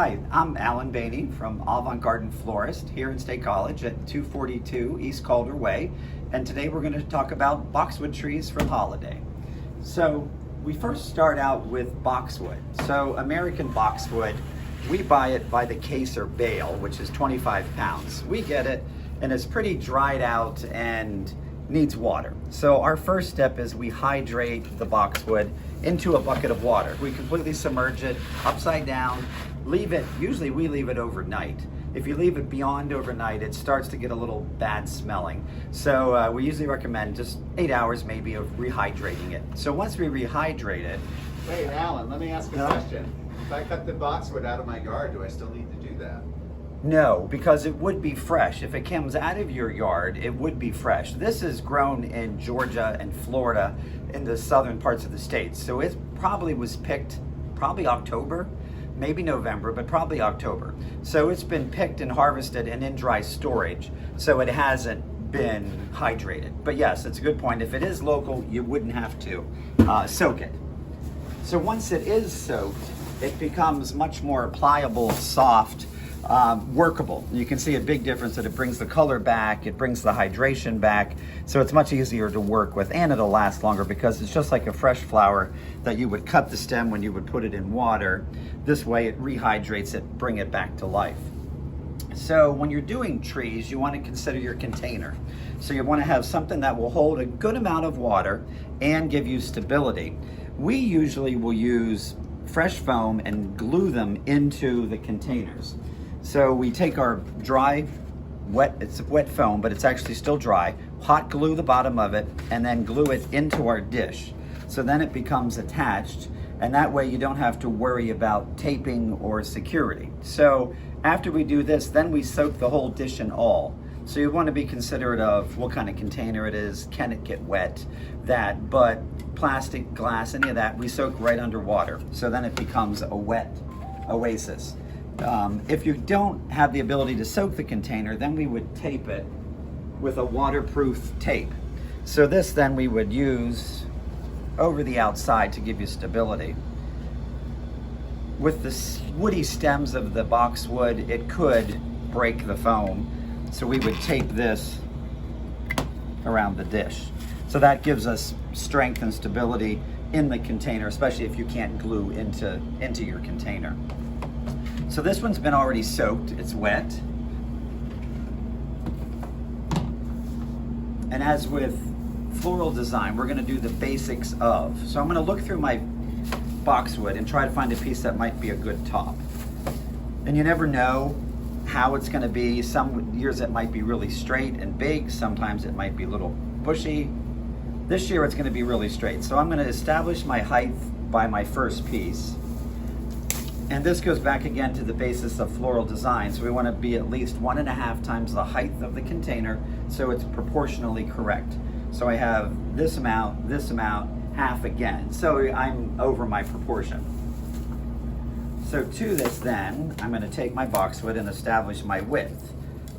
Hi, I'm Alan Baney from Avant Garden Florist here in State College at 242 East Calder Way, and today we're going to talk about boxwood trees for holiday. So we first start out with boxwood. So American boxwood, we buy it by the case or bale, which is 25 pounds. We get it and it's pretty dried out and needs water. So our first step is we hydrate the boxwood into a bucket of water. We completely submerge it upside down, leave it, usually we leave it overnight. If you leave it beyond overnight, it starts to get a little bad smelling. So we usually recommend just 8 hours maybe of rehydrating it. So once we rehydrate it. Wait, Alan, let me ask a question. If I cut the boxwood out of my yard, do I still need to do that? No, because it would be fresh. If it comes out of your yard, it would be fresh. This is grown in Georgia and Florida in the southern parts of the state. So it probably was picked October, maybe November, but probably October. So it's been picked and harvested and in dry storage. So it hasn't been hydrated. But yes, it's a good point. If it is local, you wouldn't have to soak it. So once it is soaked, it becomes much more pliable, soft, workable. You can see a big difference that it brings the color back, it brings the hydration back, so it's much easier to work with, and it'll last longer because it's just like a fresh flower that you would cut the stem when you would put it in water. This way it rehydrates it, bring it back to life. So when you're doing trees, you want to consider your container. So you want to have something that will hold a good amount of water and give you stability. We usually will use fresh foam and glue them into the containers. So we take our dry, it's wet foam, but it's actually still dry, hot glue the bottom of it, and then glue it into our dish. So then it becomes attached, and that way you don't have to worry about taping or security. So after we do this, then we soak the whole dish in all. So you want to be considerate of what kind of container it is, can it get wet, but plastic, glass, any of that, we soak right underwater. So then it becomes a wet oasis. If you don't have the ability to soak the container, then we would tape it with a waterproof tape. So this then we would use over the outside to give you stability. With the woody stems of the boxwood, it could break the foam. So we would tape this around the dish. So that gives us strength and stability in the container, especially if you can't glue into your container. So this one's been already soaked, it's wet. And as with floral design, we're gonna do the basics of. So I'm gonna look through my boxwood and try to find a piece that might be a good top. And you never know how it's gonna be. Some years it might be really straight and big, sometimes it might be a little bushy. This year it's gonna be really straight. So I'm gonna establish my height by my first piece. And this goes back again to the basis of floral design. So we want to be at least 1.5 times the height of the container so it's proportionally correct. So I have this amount, half again. So I'm over my proportion. So to this then, I'm going to take my boxwood and establish my width.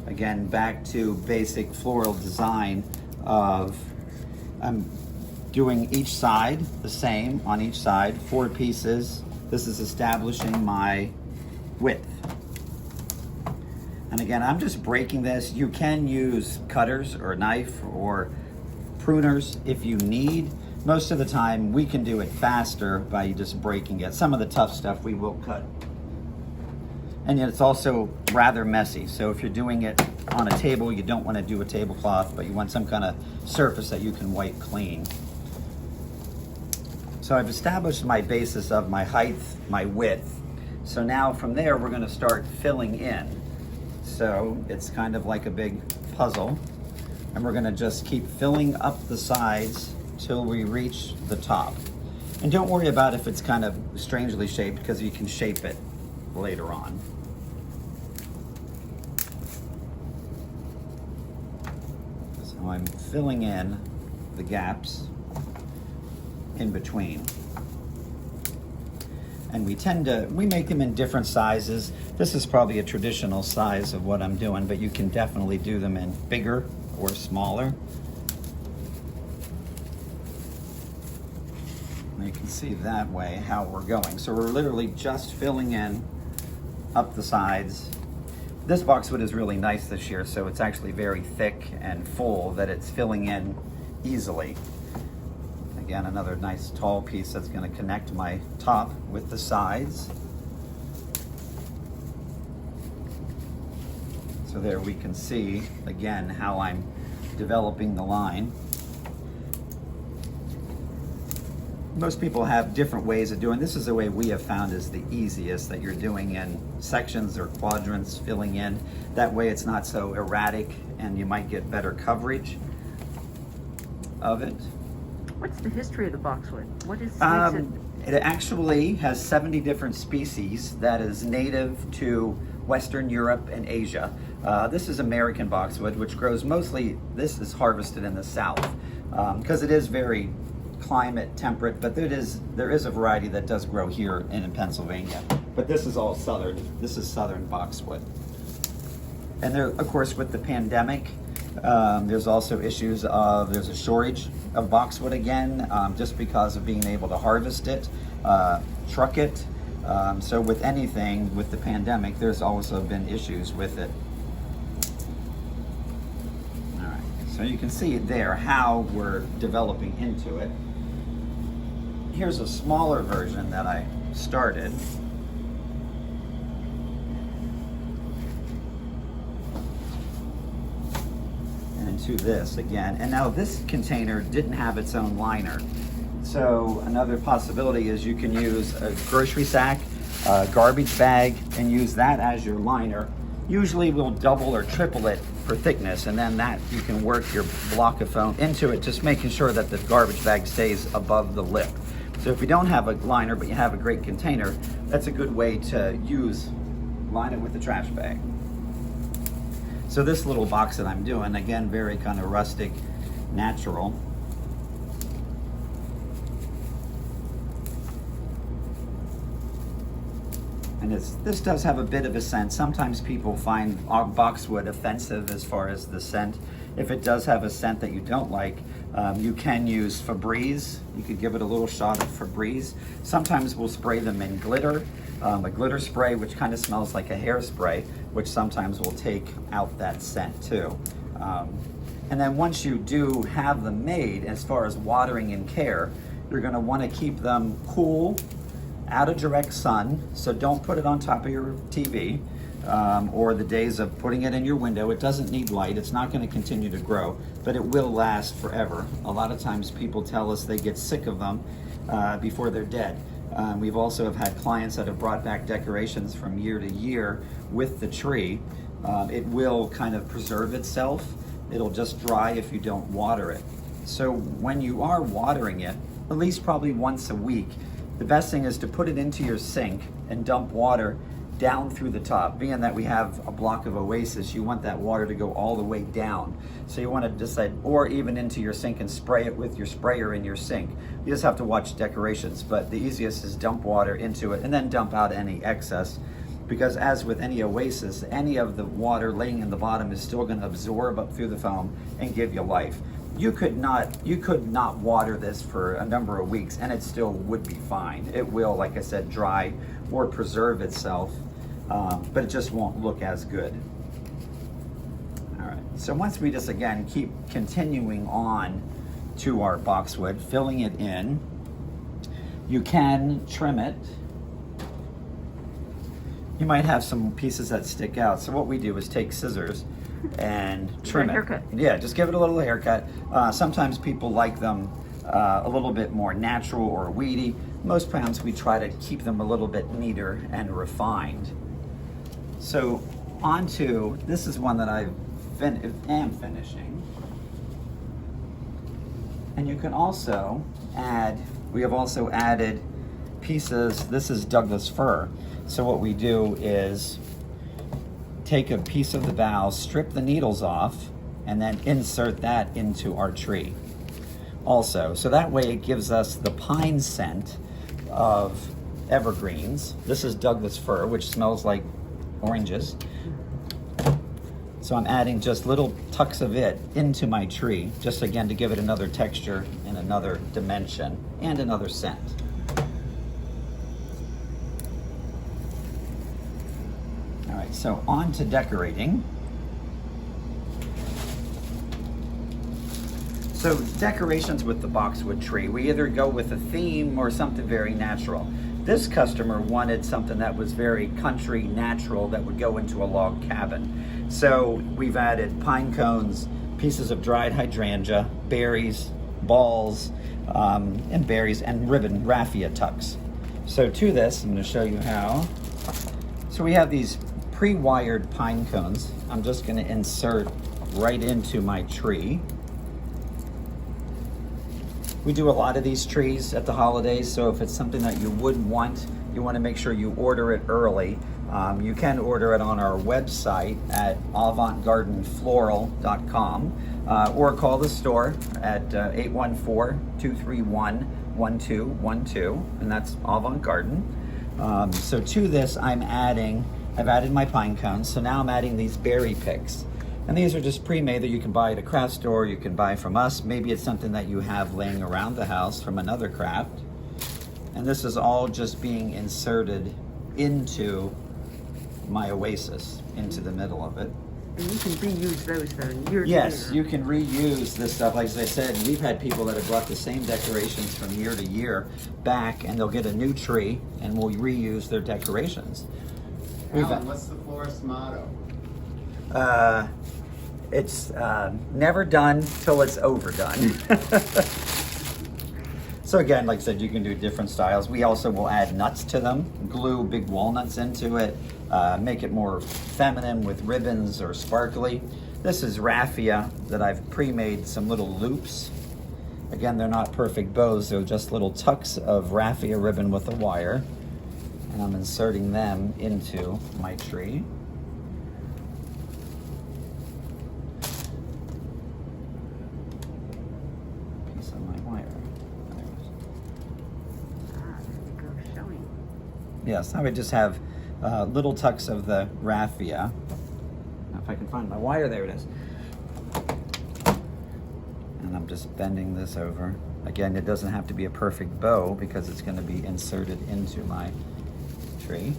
Again, back to basic floral design of, I'm doing each side the same on each side, 4 pieces. This is establishing my width. And again, I'm just breaking this. You can use cutters or a knife or pruners if you need. Most of the time, we can do it faster by just breaking it. Some of the tough stuff we will cut. And yet it's also rather messy. So if you're doing it on a table, you don't want to do a tablecloth, but you want some kind of surface that you can wipe clean. So I've established my basis of my height, my width. So now from there, we're gonna start filling in. So it's kind of like a big puzzle. And we're gonna just keep filling up the sides till we reach the top. And don't worry about if it's kind of strangely shaped because you can shape it later on. So I'm filling in the gaps in between. And we make them in different sizes. This is probably a traditional size of what I'm doing, but you can definitely do them in bigger or smaller. And you can see that way how we're going. So we're literally just filling in up the sides. This boxwood is really nice this year, so it's actually very thick and full that it's filling in easily. Again, another nice tall piece that's going to connect my top with the sides. So there we can see, again, how I'm developing the line. Most people have different ways of doing this. Is the way we have found is the easiest, that you're doing in sections or quadrants, filling in. That way it's not so erratic and you might get better coverage of it. What's the history of the boxwood? What is It actually has 70 different species that is native to Western Europe and Asia. This is American boxwood, which grows mostly, this is harvested in the South because it is very climate temperate, but there is a variety that does grow here in Pennsylvania. But this is all southern. This is southern boxwood. And there, of course, with the pandemic, there's also issues of there's a shortage of boxwood again, just because of being able to harvest it, truck it. So with anything with the pandemic, there's also been issues with it. All right, so you can see there how we're developing into it. Here's a smaller version that I started. And into this again. And now this container didn't have its own liner. So another possibility is you can use a grocery sack, a garbage bag, and use that as your liner. Usually we'll double or triple it for thickness, and then that you can work your block of foam into it, just making sure that the garbage bag stays above the lip. So if you don't have a liner but you have a great container, that's a good way to line it with the trash bag. So this little box that I'm doing, again, very kind of rustic, natural. And this does have a bit of a scent. Sometimes people find boxwood offensive as far as the scent. If it does have a scent that you don't like, you can use Febreze. You could give it a little shot of Febreze. Sometimes we'll spray them in glitter, a glitter spray, which kind of smells like a hairspray, which sometimes will take out that scent too. And then once you do have them made, as far as watering and care, you're going to want to keep them cool, out of direct sun, so don't put it on top of your TV or the days of putting it in your window. It doesn't need light. It's not going to continue to grow, but it will last forever. A lot of times people tell us they get sick of them before they're dead. We've also have had clients that have brought back decorations from year to year with the tree. It will kind of preserve itself. It'll just dry if you don't water it. So when you are watering it, at least probably once a week, the best thing is to put it into your sink and dump water down through the top. Being that we have a block of oasis, you want that water to go all the way down. So you want to decide, or even into your sink and spray it with your sprayer in your sink. You just have to watch decorations, but the easiest is dump water into it and then dump out any excess. Because as with any oasis, any of the water laying in the bottom is still going to absorb up through the foam and give you life. You could not water this for a number of weeks and it still would be fine. It will, like I said, dry or preserve itself, but it just won't look as good. All right, so once we just, again, keep continuing on to our boxwood, filling it in, you can trim it. You might have some pieces that stick out. So what we do is take scissors and trim it. Haircut. Yeah, just give it a little haircut. Sometimes people like them a little bit more natural or weedy. Most times we try to keep them a little bit neater and refined. So onto, this is one that I am finishing. And you can also add, we have also added pieces, this is Douglas fir. So what we do is take a piece of the bough, strip the needles off, and then insert that into our tree also. So that way it gives us the pine scent of evergreens. This is Douglas fir, which smells like oranges. So I'm adding just little tucks of it into my tree, just again to give it another texture and another dimension and another scent. right, so on to decorating. So decorations with the boxwood tree, we either go with a theme or something very natural. This customer wanted something that was very country natural that would go into a log cabin. So we've added pine cones, pieces of dried hydrangea, berries, balls, and berries, and ribbon raffia tucks. So to this, I'm going to show you how. So we have these pre-wired pine cones. I'm just going to insert right into my tree. We do a lot of these trees at the holidays, so if it's something that you would want, you want to make sure you order it early. You can order it on our website at avantgardenfloral.com or call the store at 814-231-1212, and that's Avant Garden. So to this, I've added my pine cones, so now I'm adding these berry picks. And these are just pre-made that you can buy at a craft store, you can buy from us. Maybe it's something that you have laying around the house from another craft. And this is all just being inserted into my oasis, into the middle of it. And you can reuse those though, year to Yes, year. you can reuse this stuff. Like as I said, we've had people that have brought the same decorations from year to year back, and they'll get a new tree and we'll reuse their decorations. Alan, what's the florist motto? It's never done till it's overdone. So again, like I said, you can do different styles. We also will add nuts to them, glue big walnuts into it, make it more feminine with ribbons or sparkly. This is raffia that I've pre-made some little loops. Again, they're not perfect bows, they're just little tucks of raffia ribbon with a wire. And I'm inserting them into my tree. Yes, I would just have little tucks of the raffia. Now if I can find my wire, there it is. And I'm just bending this over. Again, it doesn't have to be a perfect bow because it's going to be inserted into my tree.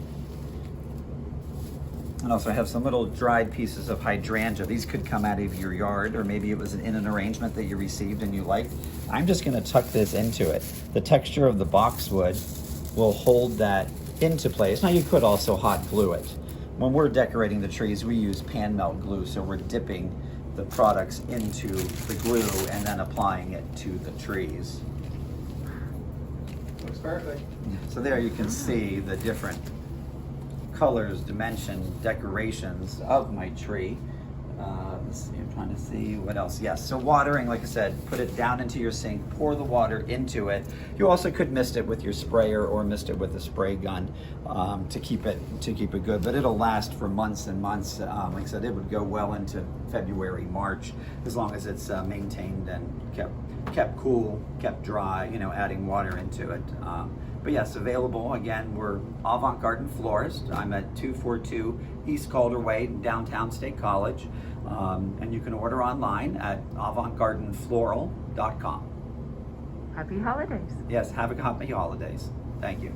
And also I have some little dried pieces of hydrangea. These could come out of your yard, or maybe it was in an arrangement that you received and you liked. I'm just going to tuck this into it. The texture of the boxwood will hold that into place. Now you could also hot glue it. When we're decorating the trees, we use pan melt glue, so we're dipping the products into the glue and then applying it to the trees. Looks perfect. So there you can see the different colors, dimension, decorations of my tree. Let's see, I'm trying to see what else. Yes, so watering, like I said, put it down into your sink, pour the water into it. You also could mist it with your sprayer or mist it with a spray gun to keep it good, but it'll last for months and months. Like I said, it would go well into February, March, as long as it's maintained and kept cool, kept dry, you know, adding water into it. But yes, available. Again, we're Avant Garden Florist. I'm at 242 East Calder Way, downtown State College. And you can order online at avantgardenfloral.com. Happy holidays. Yes, have a happy holidays. Thank you.